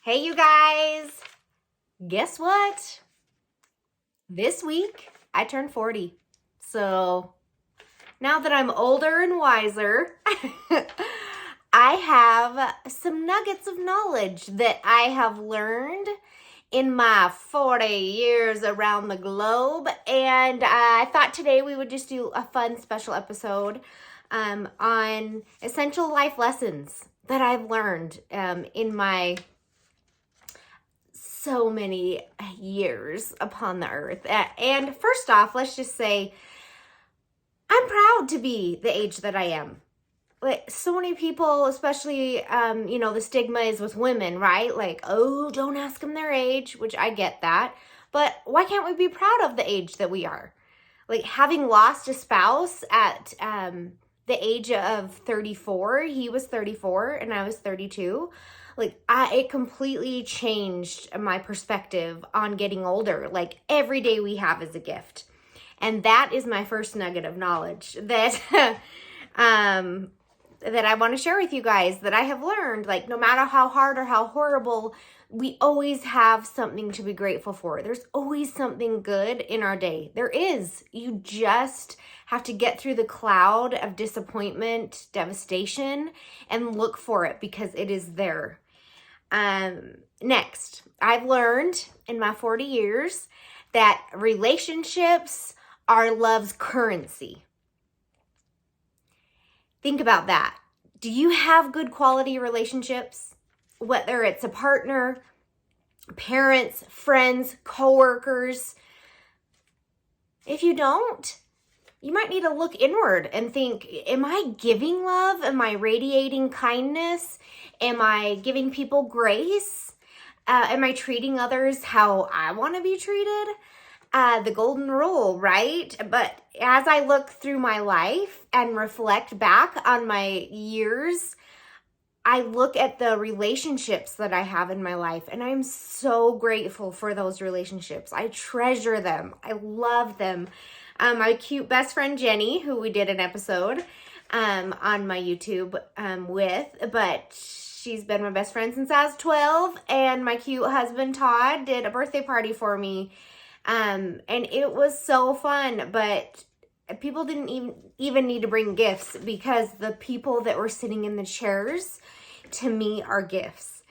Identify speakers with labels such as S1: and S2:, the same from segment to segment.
S1: Hey, you guys. Guess what? This week, I turned 40. So now that I'm older and wiser, I have some nuggets of knowledge that I have learned in my 40 years around the globe. And I thought today we would just do a fun special episode on essential life lessons that I've learned in my so many years upon the earth. And first off, let's just say I'm proud to be the age that I am. Like, so many people, especially, the stigma is with women, right? Like, oh, don't ask them their age, which I get that. But why can't we be proud of the age that we are? Like, having lost a spouse at the age of 34, he was 34 and I was 32. It completely changed my perspective on getting older. Like, every day we have is a gift. And that is my first nugget of knowledge that that I want to share with you guys, that I have learned. Like, no matter how hard or how horrible, we always have something to be grateful for. There's always something good in our day. There is. You just have to get through the cloud of disappointment, devastation, and look for it, because it is there. Next, I've learned in my 40 years that relationships are love's currency. Think about that. Do you have good quality relationships? Whether it's a partner, parents, friends, coworkers. If you don't, you might need to look inward and think, am I giving love? Am I radiating kindness? Am I giving people grace? Am I treating others how I want to be treated? The golden rule, right? But as I look through my life and reflect back on my years, I look at the relationships that I have in my life, and I'm so grateful for those relationships. I treasure them. I love them. My cute best friend Jenny, who we did an episode on my YouTube with, but she's been my best friend since I was 12, and my cute husband Todd did a birthday party for me. And it was so fun, but people didn't even need to bring gifts, because the people that were sitting in the chairs, to me, are gifts.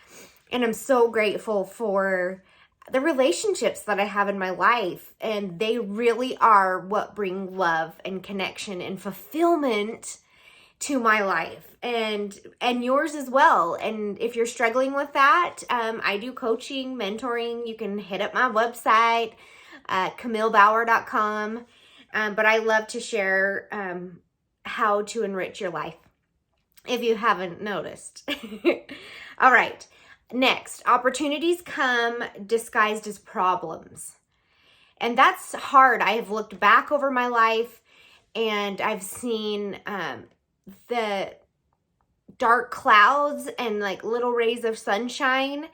S1: And I'm so grateful for the relationships that I have in my life, and they really are what bring love and connection and fulfillment to my life, and yours as well. And if you're struggling with that, I do coaching, mentoring. You can hit up my website, KamilleBauer.com. But I love to share how to enrich your life, if you haven't noticed. All right. Next, opportunities come disguised as problems. And that's hard. I have looked back over my life, and I've seen the dark clouds and like little rays of sunshine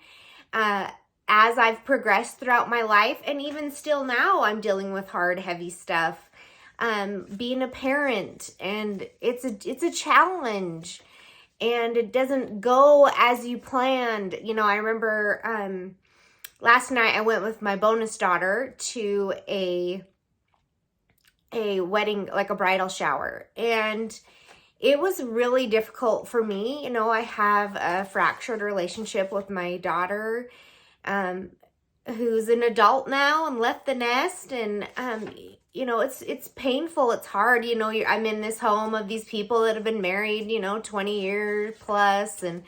S1: as I've progressed throughout my life. And even still now, I'm dealing with hard, heavy stuff. Being a parent, and it's a challenge, and it doesn't go as you planned. I remember last night I went with my bonus daughter to a wedding, like a bridal shower, and it was really difficult for me. I have a fractured relationship with my daughter, who's an adult now and left the nest. And, it's painful. It's hard. I'm in this home of these people that have been married, 20 years plus. And,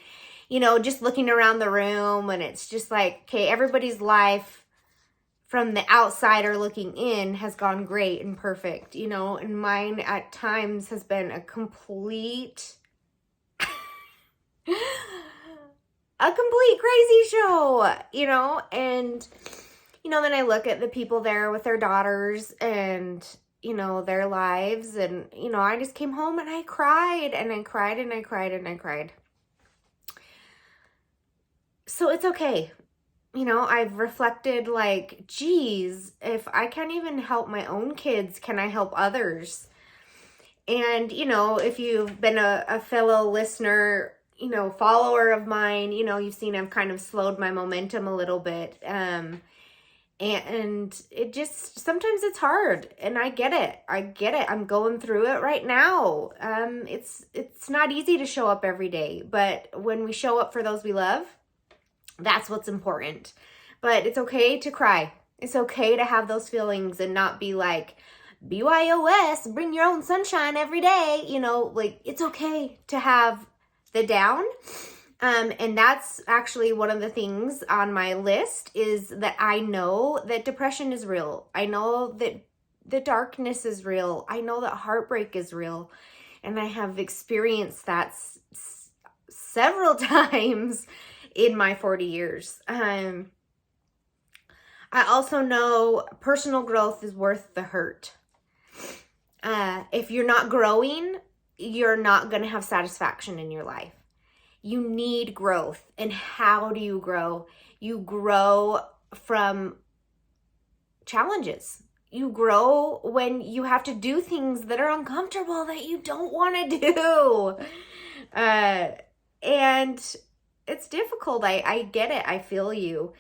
S1: just looking around the room, and it's just like, okay, everybody's life from the outsider looking in has gone great and perfect, and mine at times has been a complete crazy show, and, then I look at the people there with their daughters and, their lives, and, I just came home and I cried and I cried and I cried and I cried. So it's okay. I've reflected, like, geez, if I can't even help my own kids, can I help others? And, if you've been a fellow listener, follower of mine, you've seen I've kind of slowed my momentum a little bit. And it just, sometimes it's hard, and I get it. I'm going through it right now. It's not easy to show up every day, but when we show up for those we love, that's what's important. But it's okay to cry. It's okay to have those feelings and not be like, BYOS, bring your own sunshine every day. It's okay to have the down. And that's actually one of the things on my list, is that I know that depression is real. I know that the darkness is real. I know that heartbreak is real. And I have experienced that several times in my 40 years. I also know personal growth is worth the hurt. If you're not growing, you're not going to have satisfaction in your life. You need growth. And how do you grow? You grow from challenges. You grow when you have to do things that are uncomfortable, that you don't want to do. And it's difficult. I get it. I feel you.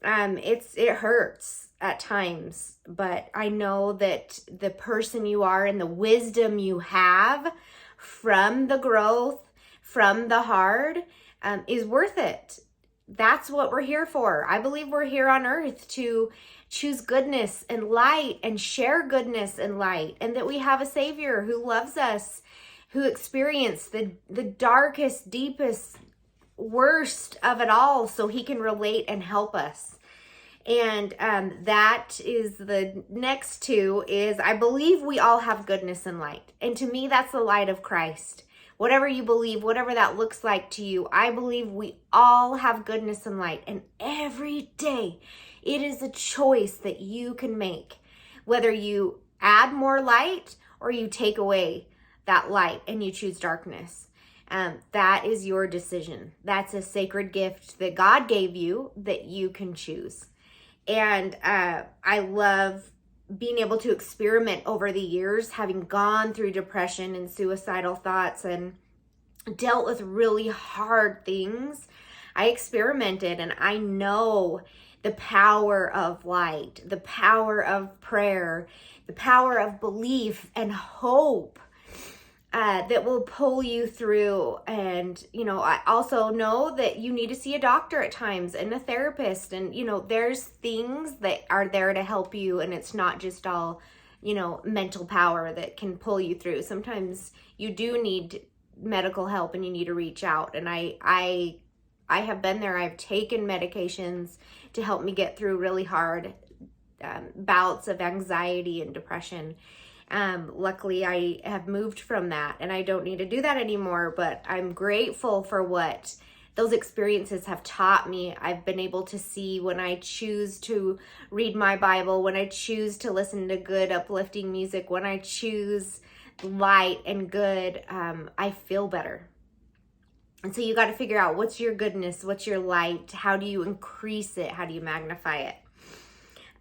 S1: It hurts at times, but I know that the person you are and the wisdom you have from the growth, from the hard, is worth it. That's what we're here for. I believe we're here on earth to choose goodness and light and share goodness and light, and that we have a Savior who loves us, who experienced the darkest, deepest, worst of it all, so he can relate and help us. And that is the next two, is I believe we all have goodness and light. And to me, that's the light of Christ. Whatever you believe, whatever that looks like to you, I believe we all have goodness and light. And every day, it is a choice that you can make. Whether you add more light or you take away that light and you choose darkness. That is your decision. That's a sacred gift that God gave you that you can choose. And I love being able to experiment over the years, having gone through depression and suicidal thoughts and dealt with really hard things. I experimented, and I know the power of light, the power of prayer, the power of belief and hope that will pull you through. And, I also know that you need to see a doctor at times and a therapist. And, there's things that are there to help you. And it's not just all, mental power that can pull you through. Sometimes you do need medical help and you need to reach out. And I have been there. I've taken medications to help me get through really hard bouts of anxiety and depression. Luckily, I have moved from that, and I don't need to do that anymore, but I'm grateful for what those experiences have taught me. I've been able to see when I choose to read my Bible, when I choose to listen to good, uplifting music, when I choose light and good, I feel better. And so you got to figure out, what's your goodness, what's your light, how do you increase it, how do you magnify it?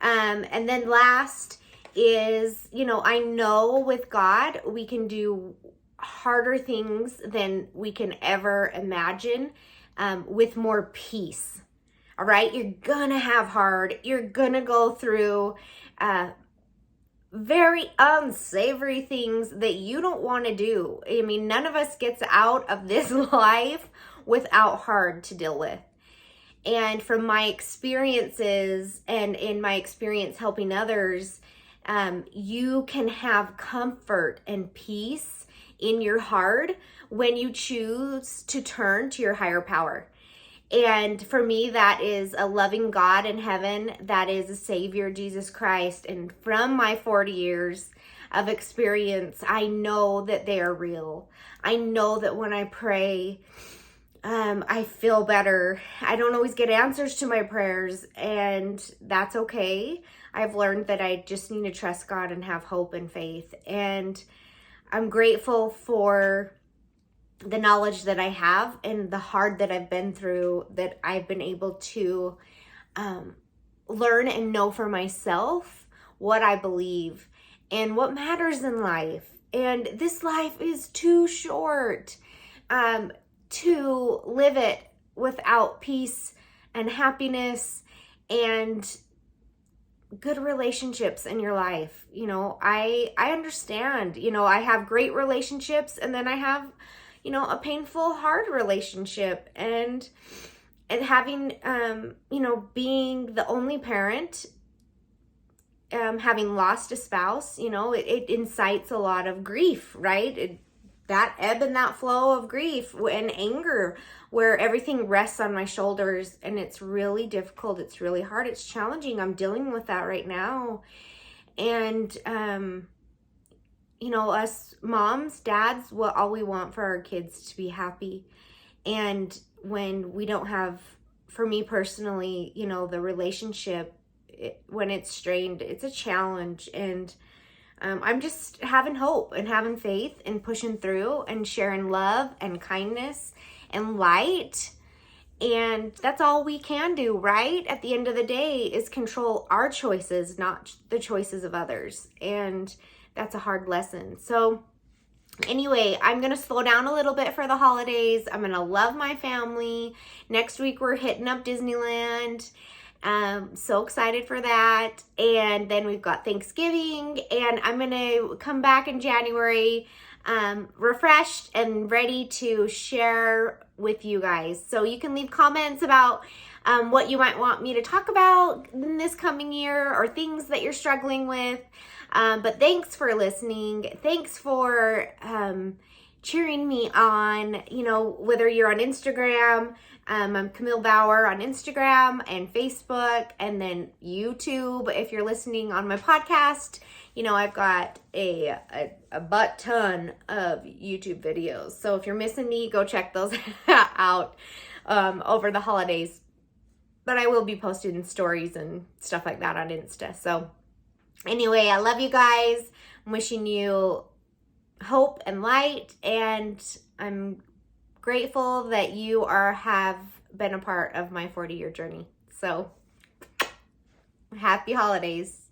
S1: And then last is, I know with God, we can do harder things than we can ever imagine with more peace. All right. You're going to have hard. You're going to go through very unsavory things that you don't want to do. I mean, none of us gets out of this life without hard to deal with. And from my experiences and in my experience helping others, you can have comfort and peace in your heart when you choose to turn to your higher power. And for me, that is a loving God in heaven. That is a Savior, Jesus Christ. And from my 40 years of experience, I know that they are real. I know that when I pray, I feel better. I don't always get answers to my prayers, and that's okay. I've learned that I just need to trust God and have hope and faith. And I'm grateful for the knowledge that I have and the hard that I've been through, that I've been able to learn and know for myself what I believe and what matters in life. And this life is too short. to live it without peace and happiness and good relationships in your life. You know, I understand, you know, I have great relationships, and then I have, you know, a painful, hard relationship, and having, you know, being the only parent, having lost a spouse, you know, it incites a lot of grief, right? That ebb and that flow of grief and anger, where everything rests on my shoulders, and it's really difficult. It's really hard. It's challenging. I'm dealing with that right now. And, you know, us moms, dads, all we want for our kids to be happy. And when we don't have, for me personally, you know, the relationship, when it's strained, it's a challenge. And I'm just having hope and having faith and pushing through and sharing love and kindness and light. And that's all we can do, right? At the end of the day, is control our choices, not the choices of others. And that's a hard lesson. So anyway, I'm going to slow down a little bit for the holidays. I'm going to love my family. Next week, we're hitting up Disneyland. So excited for that. And then we've got Thanksgiving, and I'm going to come back in January, refreshed and ready to share with you guys. So you can leave comments about what you might want me to talk about in this coming year, or things that you're struggling with. But thanks for listening. Thanks for cheering me on, you know, whether you're on Instagram. I'm Kamille Bauer on Instagram and Facebook, and then YouTube. If you're listening on my podcast, you know, I've got a butt ton of YouTube videos. So if you're missing me, go check those out over the holidays. But I will be posting stories and stuff like that on Insta. So anyway, I love you guys. I'm wishing you hope and light, and I'm grateful that you have been a part of my 40-year journey. So happy holidays.